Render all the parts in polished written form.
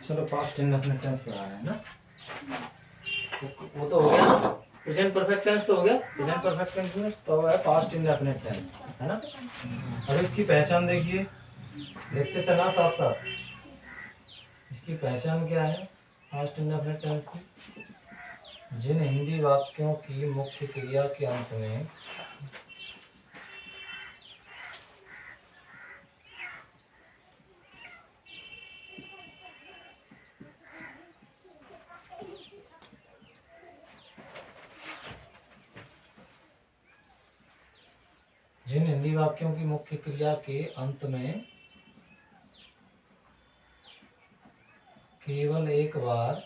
चलो past indefinite tense पढ़ा रहे हैं ना, वो तो हो गया। प्रेजेंट परफेक्ट टेंस तो हो गया, प्रेजेंट परफेक्ट टेंस तो है पास्ट इंडेफिनिट टेंस, है ना। अब इसकी पहचान देखिए, देखते चलना साथ साथ। इसकी पहचान क्या है पास्ट इंडेफिनिट टेंस की? जिन हिंदी वाक्यों की मुख्य क्रिया के अंत में जिन हिंदी वाक्यों की मुख्य क्रिया के अंत में केवल एक बार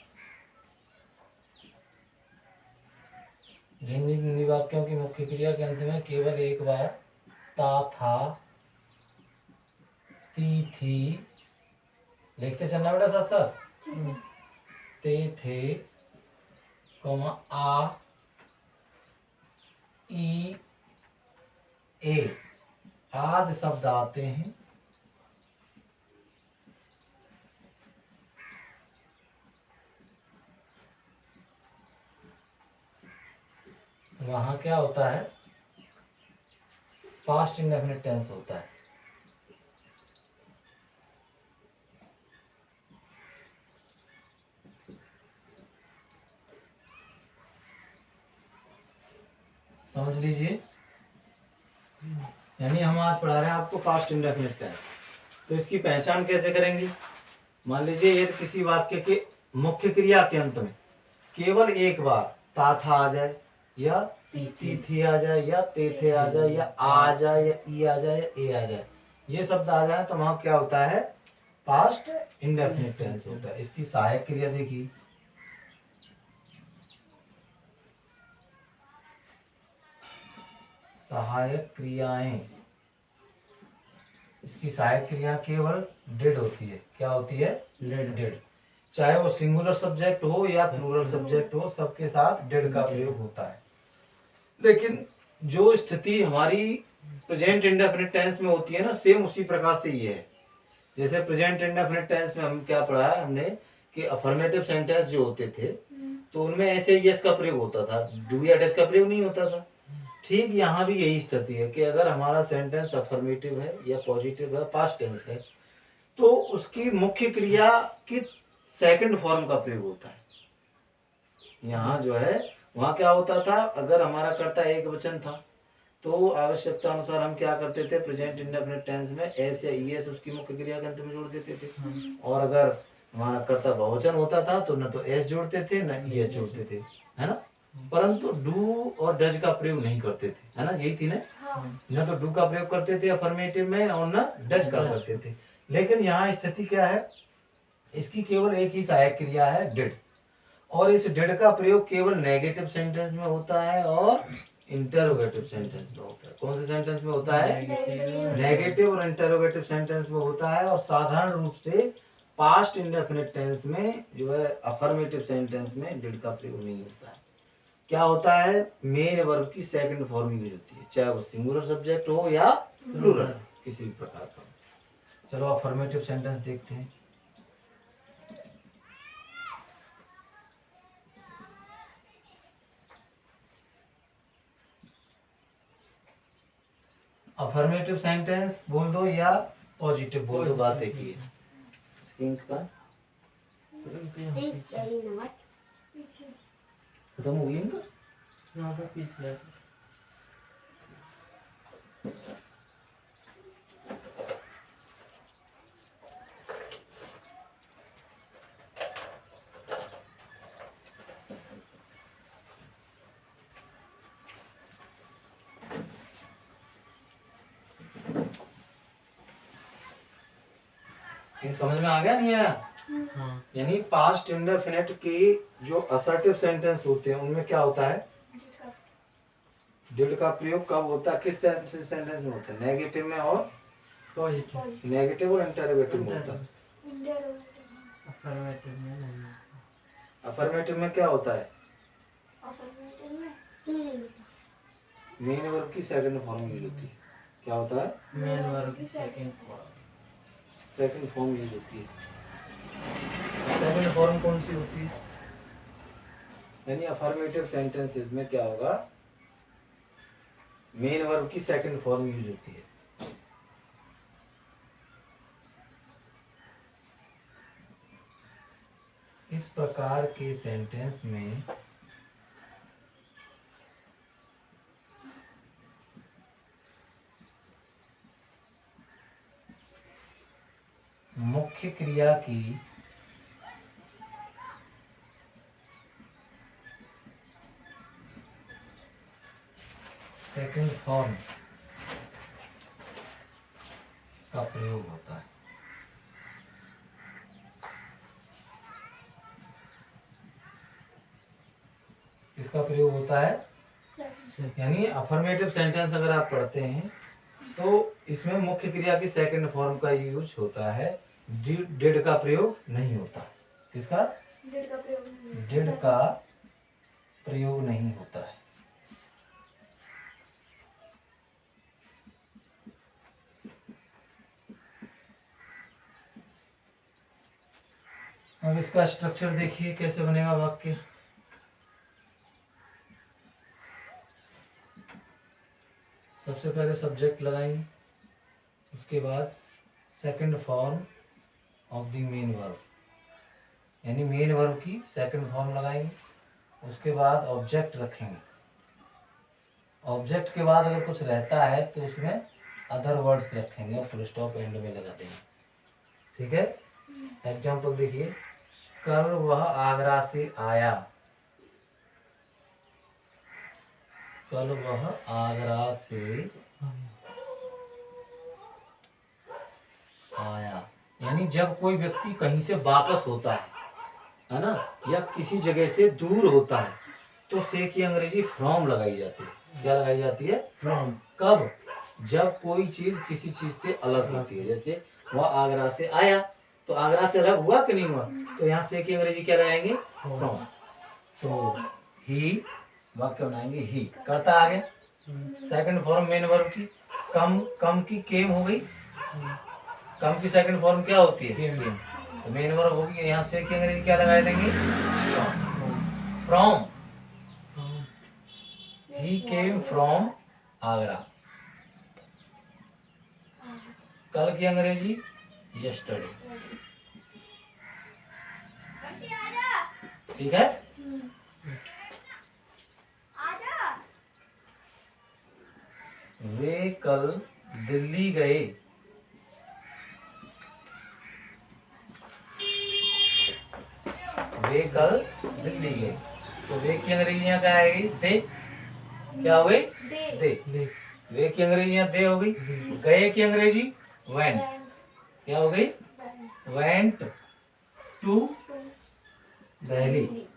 जिन हिंदी वाक्यों की मुख्य क्रिया के अंत में केवल एक बार ता था ती थी, लिखते चलना बेटा साथ साथ, ते थे, आ ई ए आदि शब्द आते हैं वहां क्या होता है पास्ट इंडेफिनिट टेंस होता है। समझ लीजिए, यानी हम आज पढ़ा रहे हैं आपको पास्ट इंडेफिनिट टेंस। तो इसकी पहचान कैसे करेंगे? मान लीजिए यदि किसी वाक्य के मुख्य क्रिया के अंत में केवल एक बार ता था आ जाए, या ती थी आ जाए, या ते थे आ जाए, या आ जाए, या ई आ जाए, या ए आ जाए, ये शब्द आ जाए तो वहां क्या होता है पास्ट इंडेफिनिट टेंस होता है। इसकी सहायक क्रिया देखिए, सहायक क्रियाएं, इसकी सहायक क्रिया केवल डिड होती है। क्या होती है? डिड। चाहे वो सिंगुलर सब्जेक्ट हो या प्लूरल सब्जेक्ट हो, सबके साथ डिड का प्रयोग होता है। लेकिन जो स्थिति हमारी प्रेजेंट इंडेफिनिट टेंस में होती है ना, सेम उसी प्रकार से ये है। जैसे प्रेजेंट इंडेफिनिट टेंस में हम क्या पढ़ा है हमने कि अफर्मेटिव सेंटेंस जो होते थे तो उनमें ऐसे यस का प्रयोग होता था, डू या डज का प्रयोग नहीं होता था। ठीक यहाँ भी यही स्थिति है कि अगर हमारा सेंटेंस अफर्मेटिव है या पॉजिटिव है, पास्ट टेंस है, तो उसकी मुख्य क्रिया की सेकंड फॉर्म का प्रयोग होता है। यहाँ जो है वहाँ क्या होता था, अगर हमारा कर्ता एक वचन था तो आवश्यकता अनुसार हम क्या करते थे प्रेजेंट इंडेफिनिट टेंस में एस या ईएस उसकी मुख्य क्रिया के अंत में जोड़ देते थे। और अगर हमारा कर्ता बहुवचन होता था तो न तो एस जोड़ते थे न ईएस जोड़ते थे, है ना। परंतु डू और डज का प्रयोग नहीं करते थे, है ना, यही थी ना। न तो डू का प्रयोग करते थे अफर्मेटिव में और न डज का करते थे। लेकिन यहाँ स्थिति क्या है, इसकी केवल एक ही सहायक क्रिया है डिड, और इस डिड का प्रयोग केवल नेगेटिव सेंटेंस में होता है और इंटरोगेटिव सेंटेंस में होता है। कौन से सेंटेंस में होता है? नेगेटिव और इंटरोगेटिव सेंटेंस में होता है। और साधारण रूप से पास्ट इंडेफिनिट टेंस में जो है अफर्मेटिव सेंटेंस में डिड का प्रयोग नहीं होता है। क्या होता है, मेन वर्ब की सेकंड फॉर्म यूज होती है, चाहे वो सिंगुलर सब्जेक्ट हो या प्लूरल, किसी भी प्रकार का। चलो अफर्मेटिव सेंटेंस देखते हैं। अफर्मेटिव सेंटेंस बोल दो या पॉजिटिव बोल दो, बात एक ही है। स्किंग का खत्म हो गई इनका पीछे। समझ में आ गया नहीं आया? यानी पास्ट इंडेफिनिट की जो असर्टिव सेंटेंस होते हैं उनमें क्या होता है, डिड का प्रयोग कब होता है, किस सेंटेंस में होता है? नेगेटिव में और पॉजिटिव, नेगेटिव और इंटरोगेटिव में होता है। अफर्मेटिव में क्या होता है? मेन वर्ब की सेकंड फॉर्म यूज होती है। क्या होता है? मेन वर्ब की सेकंड फॉर्म यूज होती है। सेकंड फॉर्म कौन सी होती है? यानी अफर्मेटिव सेंटेंसेस में क्या होगा, मेन वर्ब की सेकंड फॉर्म यूज होती है। इस प्रकार के सेंटेंस में मुख्य क्रिया की सेकंड फॉर्म का प्रयोग होता है। इसका प्रयोग होता है, यानी अफर्मेटिव सेंटेंस अगर आप पढ़ते हैं तो इसमें मुख्य क्रिया की सेकंड फॉर्म का यूज होता है, डिड का प्रयोग नहीं होता। किसका? डिड का प्रयोग नहीं होता है। अब इसका स्ट्रक्चर देखिए कैसे बनेगा वाक्य। सबसे पहले सब्जेक्ट लगाएंगे, उसके बाद second form of the main verb, यानी मेन वर्ब की सेकंड फॉर्म लगाएंगे। उसके बाद ऑब्जेक्ट रखेंगे। ऑब्जेक्ट के बाद अगर कुछ रहता है तो उसमें अदर वर्ड्स रखेंगे और फुल स्टॉप एंड में लगा देंगे। ठीक है? एग्जाम्पल देखिए, कल वह आगरा से आया। कल वह आगरा से आया, यानी जब कोई व्यक्ति कहीं से वापस होता है ना, या किसी जगह से दूर होता है तो से की अंग्रेजी फ्रॉम लगाई जाती है। क्या लगाई जाती है? फ्रॉम। कब? जब कोई चीज किसी चीज से अलग होती है। जैसे वह आगरा से आया, तो आगरा से अलग हुआ कि नहीं हुआ, तो यहाँ से की अंग्रेजी क्या लगाएंगे? फ्रॉम। तो ही वाक्य बनाएंगे, ही करता आ गया। सेकंड फॉर्म मेन वर्ब की, कम की केम हो गई। कम की सेकंड फॉर्म क्या होती है? केम। तो मेन वर्ब होगी, यहाँ से की अंग्रेजी क्या लगा देंगे? From. He came from Agra. कल की अंग्रेजी यस्टरडे। ठीक है? वे कल दिल्ली गए। वे कल दिल्ली गए, तो वे की अंग्रेजी यहाँ क्या आएगी? दे। क्या हो गई? दे। वे की अंग्रेजी यहाँ दे हो गई। गए की अंग्रेजी वेंट। क्या हो गई? Went to Delhi.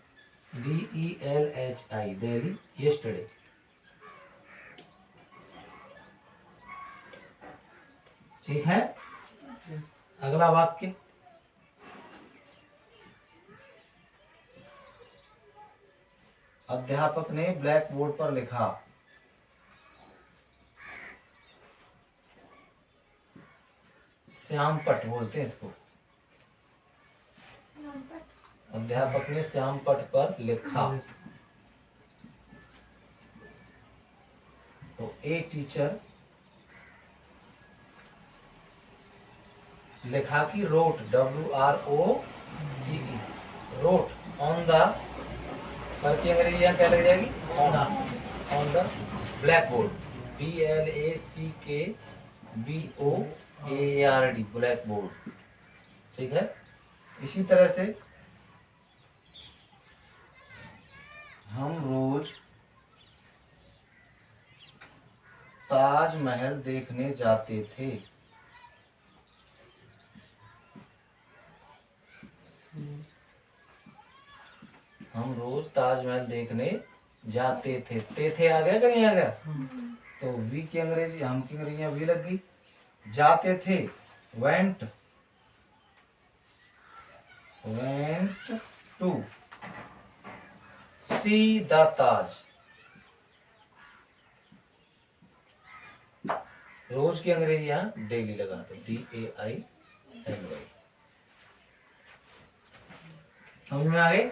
DELHI, Delhi yesterday. ठीक है? अगला वाक्य, अध्यापक ने ब्लैक बोर्ड पर लिखा। श्यामपट बोलते हैं इसको। अध्यापक ने श्यामपट पर लिखा। तो ए टीचर लिखा की wrote, WROTE, wrote on the, पर की अंग्रेजी यहाँ क्या लग जाएगी? On the blackboard, BLACKBOARD, blackboard. ठीक है? इसी तरह से हम रोज ताजमहल देखने जाते थे। हम रोज ताजमहल देखने जाते थे। थे आ गया कि नहीं आ गया? तो वी की अंग्रेजी, हम की अंग्रेजी वी लग गई। जाते थे, वेंट टू सी द ताज। रोज की अंग्रेजी यहाँ डेली लगाते, DAILY। समझ में आ गई।